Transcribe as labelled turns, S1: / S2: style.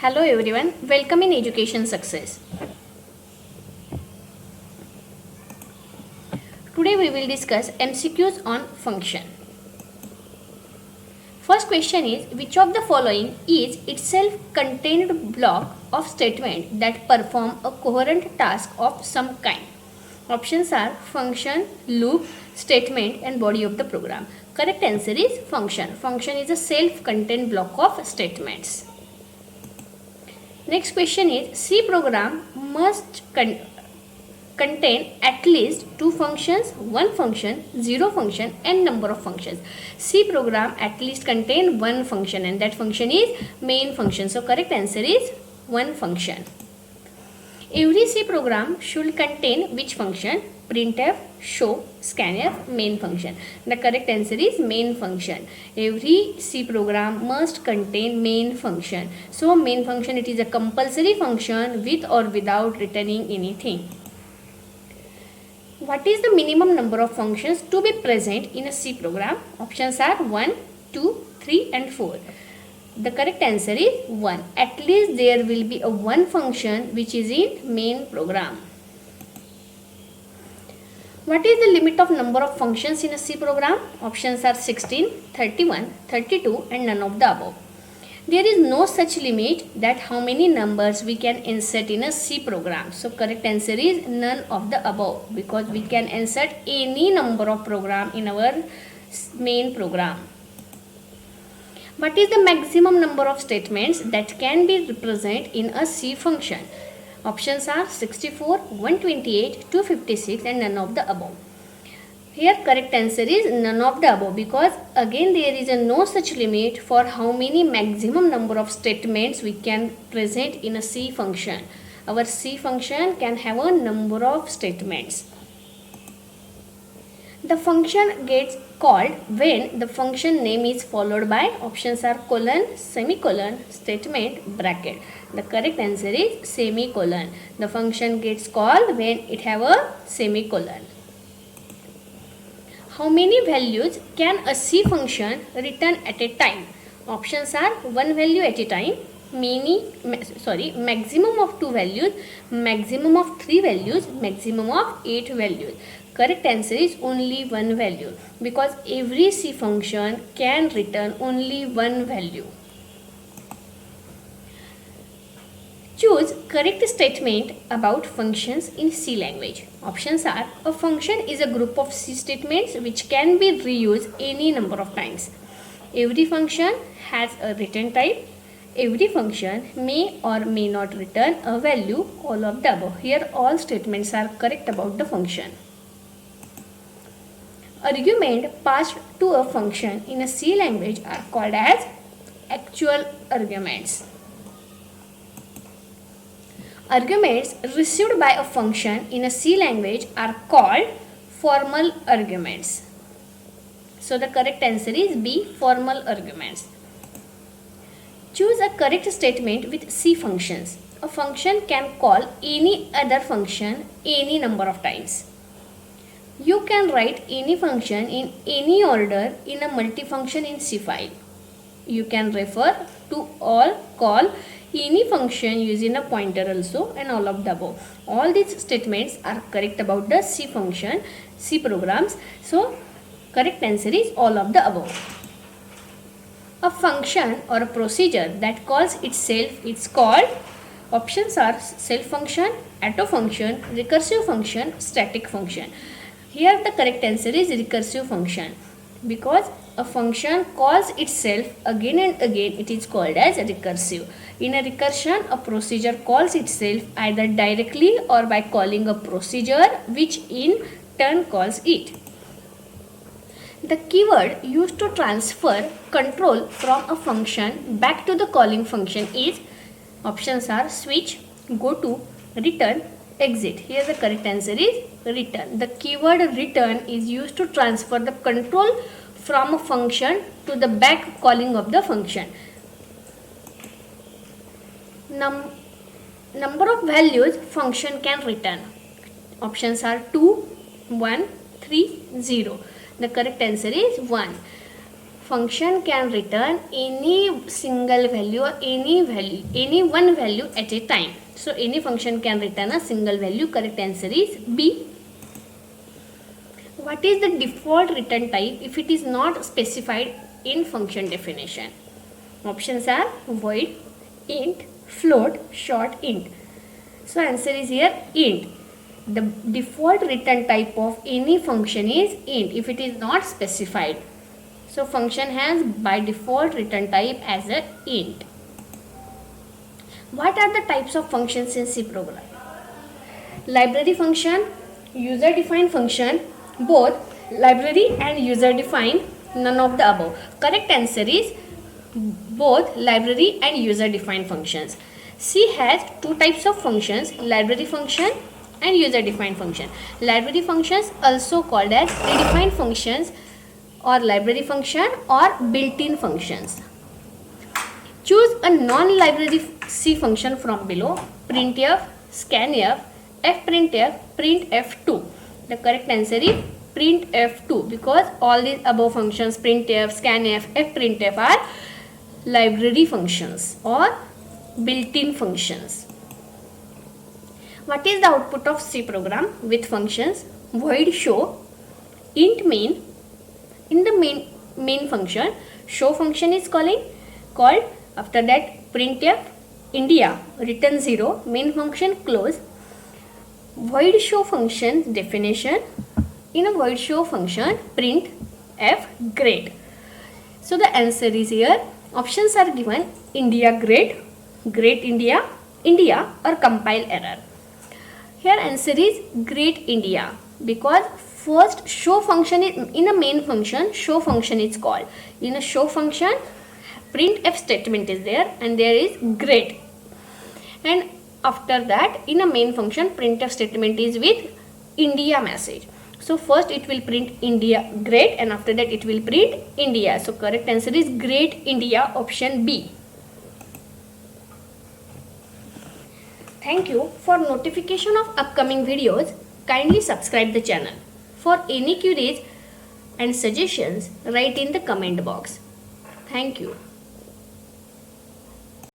S1: Hello everyone, welcome in Education Success. Today we will discuss MCQs on function. First question is, which of the following is itself contained block of statement that perform a coherent task of some kind? Options are function, loop, statement and body of the program. Correct answer is function. Function is a self-contained block of statements. Next question is, C program must contain at least two functions, one function, zero function and number of functions. C program at least contain one function and that function is main function. So correct answer is one function. Every C program should contain which function? Printf, show, scanf, main function. The correct answer is main function. Every C program must contain main function. So main function, it is a compulsory function with or without returning anything. What is the minimum number of functions to be present in a C program? Options are 1, 2, 3 and 4. The correct answer is 1. At least there will be a one function which is in main program. What is the limit of number of functions in a C program? Options are 16, 31, 32 and none of the above. There is no such limit that how many numbers we can insert in a C program. So correct answer is none of the above, because we can insert any number of program in our main program. What is the maximum number of statements that can be represented in a C function? Options are 64, 128, 256 and none of the above. Here correct answer is none of the above, because again there is no such limit for how many maximum number of statements we can present in a C function. Our C function can have a number of statements. The function gets called when the function name is followed by, options are colon, semicolon, statement, bracket. The correct answer is semicolon. The function gets called when it have a semicolon. How many values can a C function return at a time? Options are one value at a time, maximum of two values, maximum of three values, maximum of 8 values. Correct answer is only one value, because every C function can return only one value. Choose correct statement about functions in C language. Options are, a function is a group of C statements which can be reused any number of times. Every function has a return type. Every function may or may not return a value, all of the above. Here all statements are correct about the function. Argument passed to a function in a C language are called as actual arguments. Arguments received by a function in a C language are called formal arguments. So the correct answer is B, formal arguments. Choose a correct statement with C functions. A function can call any other function any number of times. You can write any function in any order in a multifunction in C file. You can refer to all, call any function using a pointer also and all of the above. All these statements are correct about the C function, C programs. So correct answer is all of the above. A function or a procedure that calls itself is called, options are self function, auto function, recursive function, static function. Here the correct answer is recursive function, because a function calls itself again and again, it is called as recursive. In a recursion, a procedure calls itself either directly or by calling a procedure which in turn calls it. The keyword used to transfer control from a function back to the calling function is, options are switch, go to, return, exit. Here the correct answer is return. The keyword return is used to transfer the control from a function to the back calling of the function. Number of values function can return. Options are 2, 1, 3, 0. The correct answer is 1. function can return any single value or any one value at a time. So any function can return a single value. Correct answer is B. What is the default return type if it is not specified in function definition? Options are void, int, float, short, int. So answer is here int. The default return type of any function is int if it is not specified. So function has by default return type as a int. What are the types of functions in C program? Library function, user defined function, both library and user defined, none of the above. Correct answer is both library and user defined functions. C has two types of functions, library function and user defined function. Library functions also called as predefined functions or library function or built-in functions. Choose a non-library C function from below: printf, scanf, fprintf, printf2. The correct answer is printf2 because all these above functions printf, scanf, fprintf are library functions or built-in functions. What is the output of C program with functions? Void show, int main. In the main function, show function is called. After that, printf India return 0, main function close. Void show function definition. In a void show function, print f grade. So the answer is here. Options are given: India grade, great India, India, or compile error. Here answer is great India because first show function is in a main function, show function is called. In a show function, printf statement is there and there is great. And after that, in a main function, printf statement is with India message. So first it will print India great and after that it will print India. So correct answer is great India, option B. Thank you. For notification of upcoming videos, kindly subscribe the channel. For any queries and suggestions, write in the comment box. Thank you.